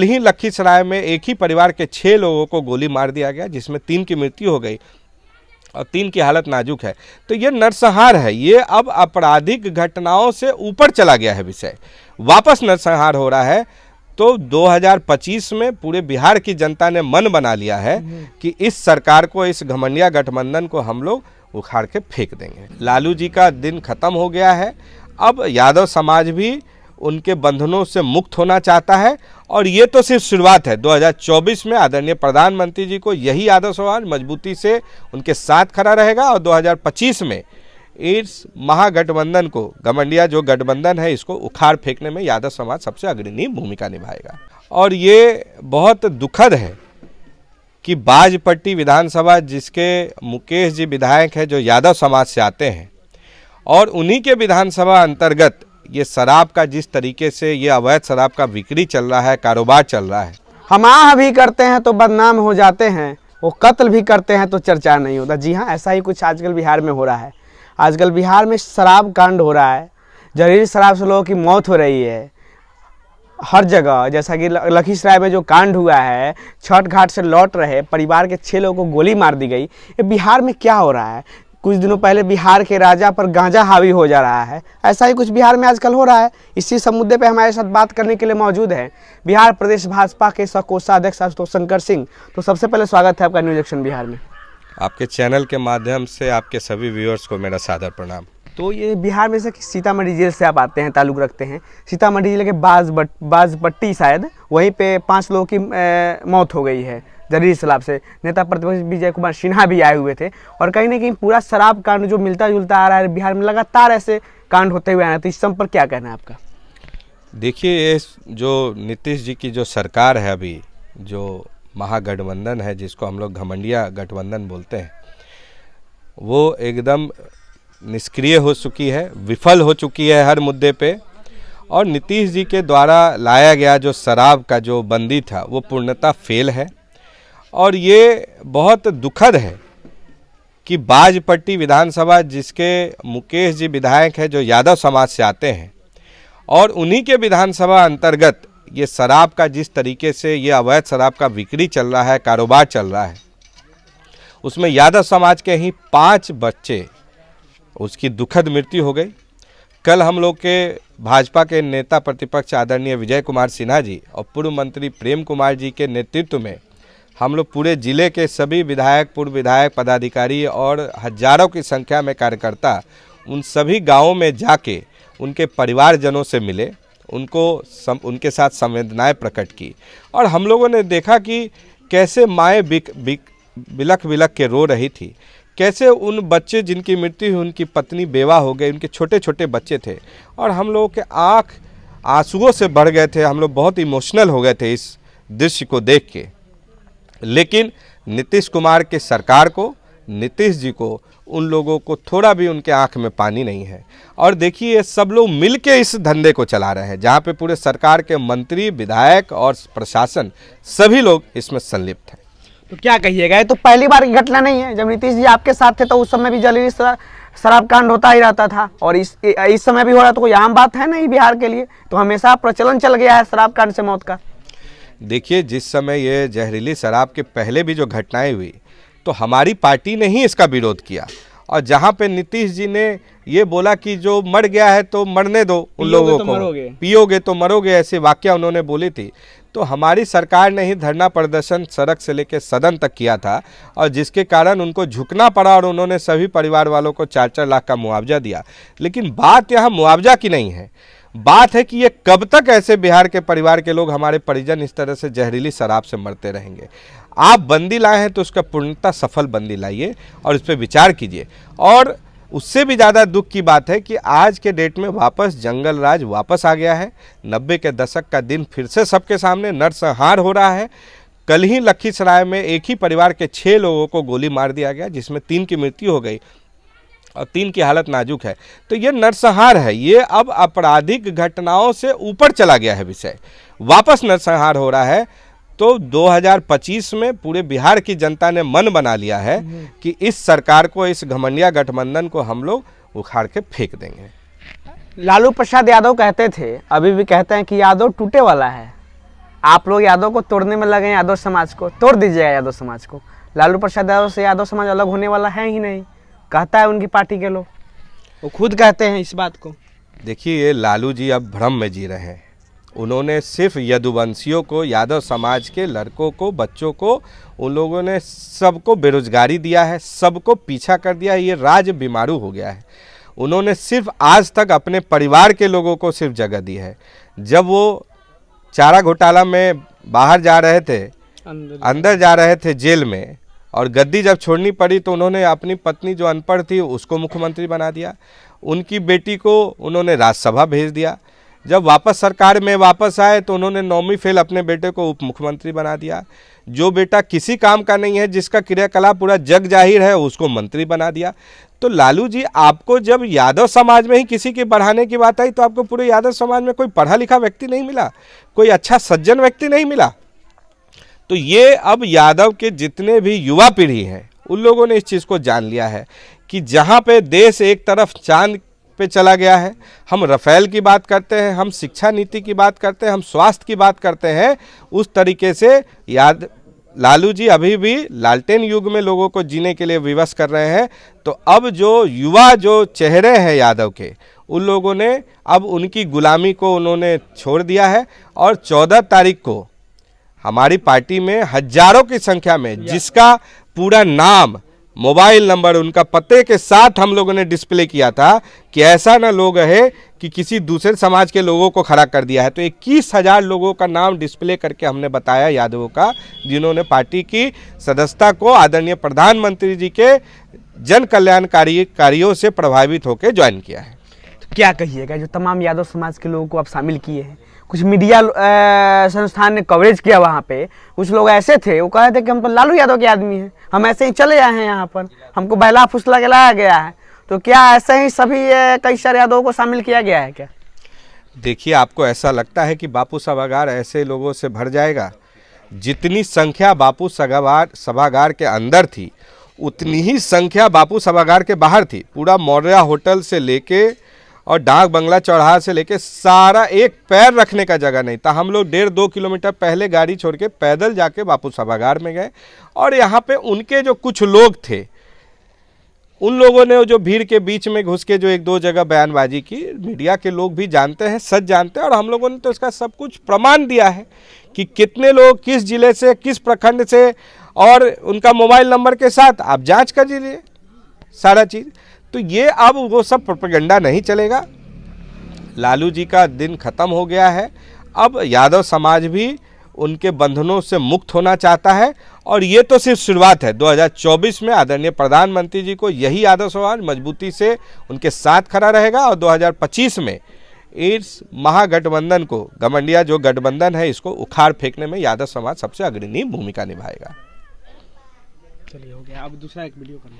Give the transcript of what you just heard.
ही लखीसराय में एक ही परिवार के 6 लोगों को गोली मार दिया गया, जिसमें 3 की मृत्यु हो गई और 3 की हालत नाजुक है। तो ये नरसंहार है, ये अब आपराधिक घटनाओं से ऊपर चला गया है विषय, वापस नरसंहार हो रहा है। तो 2025 में पूरे बिहार की जनता ने मन बना लिया है कि इस सरकार को, इस घमंडिया गठबंधन को हम लोग उखाड़ के फेंक देंगे। लालू जी का दिन खत्म हो गया है, अब यादव समाज भी उनके बंधनों से मुक्त होना चाहता है और ये तो सिर्फ शुरुआत है। 2024 में आदरणीय प्रधानमंत्री जी को यही यादव समाज मजबूती से उनके साथ खड़ा रहेगा और 2025 में इस महागठबंधन को, घमंडिया जो गठबंधन है, इसको उखाड़ फेंकने में यादव समाज सबसे अग्रणी भूमिका निभाएगा। और ये बहुत दुखद है कि बाजपट्टी विधानसभा, जिसके मुकेश जी विधायक हैं जो यादव समाज से आते हैं, और उन्हीं के विधानसभा अंतर्गत ये शराब का जिस तरीके से ये अवैध शराब का बिक्री चल रहा है, कारोबार चल रहा है। हम आह भी करते हैं तो बदनाम हो जाते हैं, वो कत्ल भी करते हैं तो चर्चा नहीं होता। जी हाँ, ऐसा ही कुछ आजकल बिहार में हो रहा है। आजकल बिहार में शराब कांड हो रहा है, जहरीली शराब से लोगों की मौत हो रही है हर जगह। जैसा कि लखीसराय में जो कांड हुआ है, छठ घाट से लौट रहे परिवार के 6 लोगों को गोली मार दी गई। ये बिहार में क्या हो रहा है? कुछ दिनों पहले बिहार के राजा पर गांजा हावी हो जा रहा है, ऐसा ही कुछ बिहार में आजकल हो रहा है। इसी सब मुद्दे पे हमारे साथ बात करने के लिए मौजूद है बिहार प्रदेश भाजपा के कोषाध्यक्ष आशुतोष शंकर सिंह। तो सबसे पहले स्वागत है आपका न्यूज एक्शन बिहार में। आपके चैनल के माध्यम से आपके सभी व्यूअर्स को मेरा सादर प्रणाम। तो ये बिहार में से सीतामढ़ी जिले से आप आते हैं, ताल्लुक़ रखते हैं। सीतामढ़ी जिले के बाजपट्टी शायद, वहीं पे 5 लोगों की मौत हो गई है जहरीली शराब से। नेता प्रतिपक्ष विजय कुमार सिन्हा भी आए हुए थे। और कहीं ना कहीं पूरा शराब कांड जो मिलता जुलता आ रहा है बिहार में, लगातार ऐसे कांड होते हुए आ रहे हैं। तो इस सब पर क्या कहना है आपका? देखिए, ये जो नीतीश जी की जो सरकार है, अभी जो महागठबंधन है, जिसको हम लोग घमंडिया गठबंधन बोलते हैं, वो एकदम निष्क्रिय हो चुकी है, विफल हो चुकी है हर मुद्दे पे। और नीतीश जी के द्वारा लाया गया जो शराब का जो बंदी था, वो पूर्णतः फेल है। और ये बहुत दुखद है कि बाजपट्टी विधानसभा, जिसके मुकेश जी विधायक हैं जो यादव समाज से आते हैं, और उन्हीं के विधानसभा अंतर्गत ये शराब का जिस तरीके से ये अवैध शराब का बिक्री चल रहा है, कारोबार चल रहा है, उसमें यादव समाज के ही 5 बच्चे, उसकी दुखद मृत्यु हो गई। कल हम लोग के भाजपा के नेता प्रतिपक्ष आदरणीय विजय कुमार सिन्हा जी और पूर्व मंत्री प्रेम कुमार जी के नेतृत्व में हम लोग पूरे जिले के सभी विधायक, पूर्व विधायक, पदाधिकारी और हजारों की संख्या में कार्यकर्ता उन सभी गांवों में जाके उनके परिवारजनों से मिले, उनके साथ संवेदनाएं प्रकट की। और हम लोगों ने देखा कि कैसे माएँ बिलख बिलख के रो रही थी, कैसे उन बच्चे जिनकी मृत्यु हुई, उनकी पत्नी बेवा हो गई, उनके छोटे छोटे बच्चे थे, और हम लोगों के आँख आंसुओं से भर गए थे। हम लोग बहुत इमोशनल हो गए थे इस दृश्य को देख के। लेकिन नीतीश कुमार के सरकार को, नीतीश जी को, उन लोगों को थोड़ा भी उनके आंख में पानी नहीं है। और देखिए, सब लोग मिलके इस धंधे को चला रहे हैं, जहाँ पे पूरे सरकार के मंत्री, विधायक और प्रशासन सभी लोग इसमें संलिप्त हैं। तो क्या कहिएगा, ये तो पहली बार की घटना नहीं है। जब नीतीश जी आपके साथ थे तो उस समय भी जहरीली शराब कांड होता ही रहता था, और इस समय भी हो रहा है। तो कोई आम बात है नहीं बिहार के लिए, तो हमेशा प्रचलन चल गया है शराब कांड से मौत का। देखिए, जिस समय ये जहरीली शराब के पहले भी जो घटनाएं हुई, तो हमारी पार्टी ने ही इसका विरोध किया। और जहाँ पे नीतीश जी ने ये बोला कि जो मर गया है तो मरने दो उन लोगों को, पियोगे तो मरोगे, ऐसे वाक्य उन्होंने बोली थी। तो हमारी सरकार ने ही धरना प्रदर्शन सड़क से लेकर सदन तक किया था, और जिसके कारण उनको झुकना पड़ा, और उन्होंने सभी परिवार वालों को 4-4 लाख का मुआवजा दिया। लेकिन बात यहाँ मुआवजा की नहीं है, बात है कि ये कब तक ऐसे बिहार के परिवार के लोग, हमारे परिजन इस तरह से जहरीली शराब से मरते रहेंगे। आप बंदी लाए हैं तो उसका पूर्णतः सफल बंदी लाइए और इस पर विचार कीजिए। और उससे भी ज़्यादा दुख की बात है कि आज के डेट में वापस जंगल राज वापस आ गया है। 90 के दशक का दिन फिर से सबके सामने नरसंहार हो रहा है। कल ही लखीसराय में एक ही परिवार के 6 लोगों को गोली मार दिया गया, जिसमें 3 की मृत्यु हो गई और 3 की हालत नाजुक है। तो ये नरसंहार है, ये अब आपराधिक घटनाओं से ऊपर चला गया है विषय, वापस नरसंहार हो रहा है। तो 2025 में पूरे बिहार की जनता ने मन बना लिया है कि इस सरकार को, इस घमंडिया गठबंधन को हम लोग उखाड़ के फेंक देंगे। लालू प्रसाद यादव कहते थे, अभी भी कहते हैं कि यादव टूटे वाला है। आप लोग यादव को तोड़ने में लगे हैं, यादव समाज को तोड़ दीजिएगा। यादव समाज को, लालू प्रसाद यादव से यादव समाज अलग होने वाला है ही नहीं, कहता है उनकी पार्टी के लोग, वो खुद कहते हैं इस बात को। देखिए, ये लालू जी अब भ्रम में जी रहे हैं। उन्होंने सिर्फ यदुवंशियों को, यादव समाज के लड़कों को, बच्चों को, उन लोगों ने सबको बेरोजगारी दिया है, सबको पीछा कर दिया है। ये राज बीमारू हो गया है। उन्होंने सिर्फ आज तक अपने परिवार के लोगों को सिर्फ जगह दी है। जब वो चारा घोटाला में बाहर जा रहे थे, अंदर जा रहे थे जेल में, और गद्दी जब छोड़नी पड़ी तो उन्होंने अपनी पत्नी जो अनपढ़ थी उसको मुख्यमंत्री बना दिया। उनकी बेटी को उन्होंने राज्यसभा भेज दिया। जब वापस सरकार में वापस आए तो उन्होंने 9वीं फेल अपने बेटे को उप मुख्यमंत्री बना दिया। जो बेटा किसी काम का नहीं है, जिसका क्रियाकलाप पूरा जग जाहिर है, उसको मंत्री बना दिया। तो लालू जी, आपको जब यादव समाज में ही किसी के बढ़ाने की बात आई तो आपको पूरे यादव समाज में कोई पढ़ा लिखा व्यक्ति नहीं मिला, कोई अच्छा सज्जन व्यक्ति नहीं मिला। तो ये अब यादव के जितने भी युवा पीढ़ी हैं उन लोगों ने इस चीज़ को जान लिया है कि जहाँ पे देश एक तरफ चांद पे चला गया है, हम रफेल की बात करते हैं, हम शिक्षा नीति की बात करते हैं, हम स्वास्थ्य की बात करते हैं, उस तरीके से लालू जी अभी भी लालटेन युग में लोगों को जीने के लिए विवश कर रहे हैं। तो अब जो युवा जो चेहरे हैं यादव के, उन लोगों ने अब उनकी गुलामी को उन्होंने छोड़ दिया है। और 14 तारीख को हमारी पार्टी में हजारों की संख्या में, जिसका पूरा नाम, मोबाइल नंबर, उनका पते के साथ हम लोगों ने डिस्प्ले किया था कि ऐसा ना लोग है कि किसी दूसरे समाज के लोगों को खड़ा कर दिया है। तो 21,000 लोगों का नाम डिस्प्ले करके हमने बताया यादवों का, जिन्होंने पार्टी की सदस्यता को आदरणीय प्रधानमंत्री जी के जन कल्याणकारी कार्यों से प्रभावित होकर ज्वाइन किया है। तो क्या कहिएगा, जो तमाम यादव समाज के लोगों को आप शामिल किए हैं, कुछ मीडिया संस्थान ने कवरेज किया, वहाँ पे कुछ लोग ऐसे थे, वो कह रहे थे कि हम तो लालू यादव के आदमी हैं, हम ऐसे ही चले आए हैं, यहाँ पर हमको बहला फुसला के लाया गया है। तो क्या ऐसे ही सभी कई सारे यादवों को शामिल किया गया है क्या? देखिए, आपको ऐसा लगता है कि बापू सभागार ऐसे लोगों से भर जाएगा? जितनी संख्या बापू सभागार के अंदर थी, उतनी ही संख्या बापू सभागार के बाहर थी। पूरा मौर्या होटल से लेके और डाक बंगला चौराहा से लेके सारा, एक पैर रखने का जगह नहीं था। हम लोग 1.5-2 किलोमीटर पहले गाड़ी छोड़ के पैदल जाके बापू सभागार में गए, और यहाँ पे उनके जो कुछ लोग थे, उन लोगों ने जो भीड़ के बीच में घुस के जो 1-2 जगह बयानबाजी की, मीडिया के लोग भी जानते हैं, सच जानते हैं, और हम लोगों ने तो इसका सब कुछ प्रमाण दिया है कि कितने लोग किस जिले से, किस प्रखंड से, और उनका मोबाइल नंबर के साथ आप जांच कर लीजिए सारा चीज़। तो ये अब वो सब प्रोपेगेंडा नहीं चलेगा। लालू जी का दिन खत्म हो गया है। अब यादव समाज भी उनके बंधनों से मुक्त होना चाहता है, और ये तो सिर्फ शुरुआत है। 2024 में आदरणीय प्रधानमंत्री जी को यही यादव समाज मजबूती से उनके साथ खड़ा रहेगा, और 2025 में इस महागठबंधन को, घमंडिया जो गठबंधन है, इसको उखाड़ फेंकने में यादव समाज सबसे अग्रणी भूमिका निभाएगा। चलिए, हो गया, अब दूसरा एक वीडियो करना।